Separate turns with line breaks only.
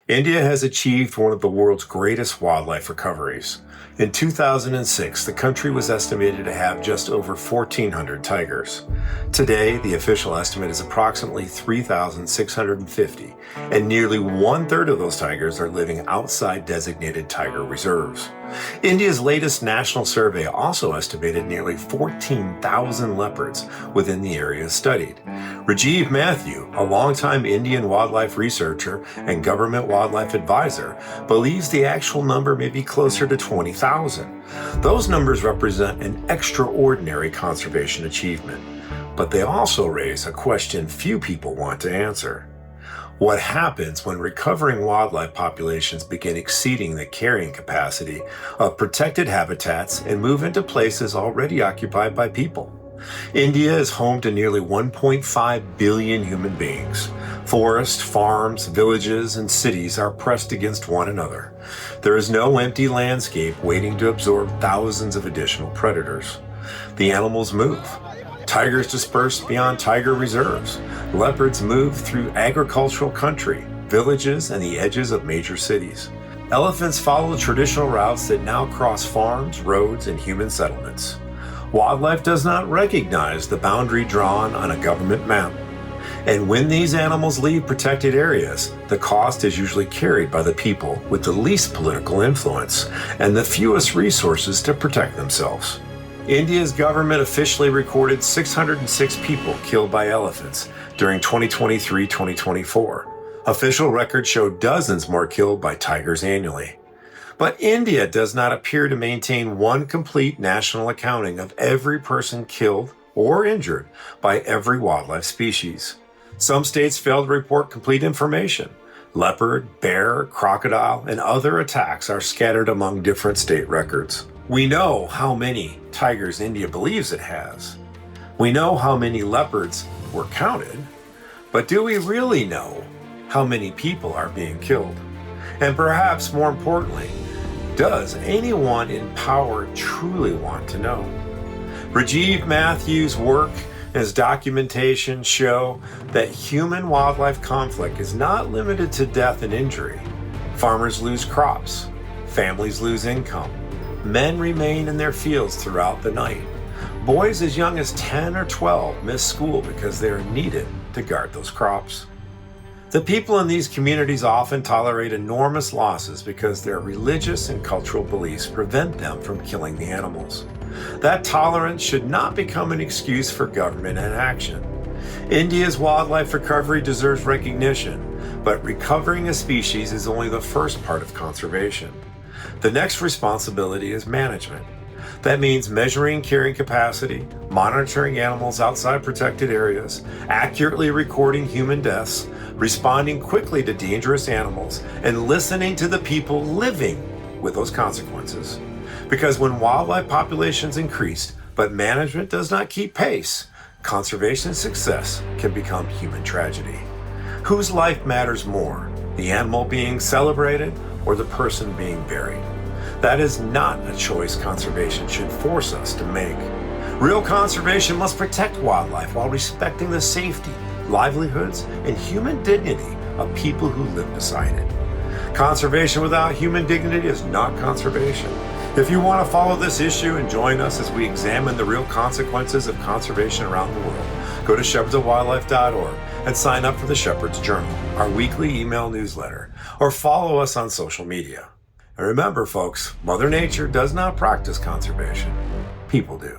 India has achieved one of the world's greatest wildlife recoveries. In 2006, the country was estimated to have just over 1,400 tigers. Today, the official estimate is approximately 3,650, and nearly one-third of those tigers are living outside designated tiger reserves. India's latest national survey also estimated nearly 14,000 leopards within the areas studied. Rajiv Matthew, a longtime Indian wildlife researcher and government wildlife advisor, believes the actual number may be closer to 20,000. Those numbers represent an extraordinary conservation achievement, but they also raise a question few people want to answer. What happens when recovering wildlife populations begin exceeding the carrying capacity of protected habitats and move into places already occupied by people? India is home to nearly 1.5 billion human beings. Forests, farms, villages, and cities are pressed against one another. There is no empty landscape waiting to absorb thousands of additional predators. The animals move. Tigers disperse beyond tiger reserves. Leopards move through agricultural country, villages, and the edges of major cities. Elephants follow traditional routes that now cross farms, roads, and human settlements. Wildlife does not recognize the boundary drawn on a government map. And when these animals leave protected areas, the cost is usually carried by the people with the least political influence and the fewest resources to protect themselves. India's government officially recorded 606 people killed by elephants during 2023-2024. Official records show dozens more killed by tigers annually. But India does not appear to maintain one complete national accounting of every person killed or injured by every wildlife species. Some states fail to report complete information. Leopard, bear, crocodile, and other attacks are scattered among different state records. We know how many tigers India believes it has. We know how many leopards were counted, but do we really know how many people are being killed? And perhaps more importantly, does anyone in power truly want to know? Rajiv Matthews' work and his documentation show that human-wildlife conflict is not limited to death and injury. Farmers lose crops, families lose income, men remain in their fields throughout the night. Boys as young as 10 or 12 miss school because they are needed to guard those crops. The people in these communities often tolerate enormous losses because their religious and cultural beliefs prevent them from killing the animals. That tolerance should not become an excuse for government inaction. India's wildlife recovery deserves recognition, but recovering a species is only the first part of conservation. The next responsibility is management. That means measuring carrying capacity, monitoring animals outside protected areas, accurately recording human deaths, responding quickly to dangerous animals, and listening to the people living with those consequences. Because when wildlife populations increase, but management does not keep pace, conservation success can become human tragedy. Whose life matters more, the animal being celebrated or the person being buried? That is not a choice conservation should force us to make. Real conservation must protect wildlife while respecting the safety, livelihoods, and human dignity of people who live beside it. Conservation without human dignity is not conservation. If you want to follow this issue and join us as we examine the real consequences of conservation around the world, go to shepherdsofwildlife.org and sign up for the Shepherd's Journal, our weekly email newsletter, or follow us on social media. And remember, folks, Mother Nature does not practice conservation. People do.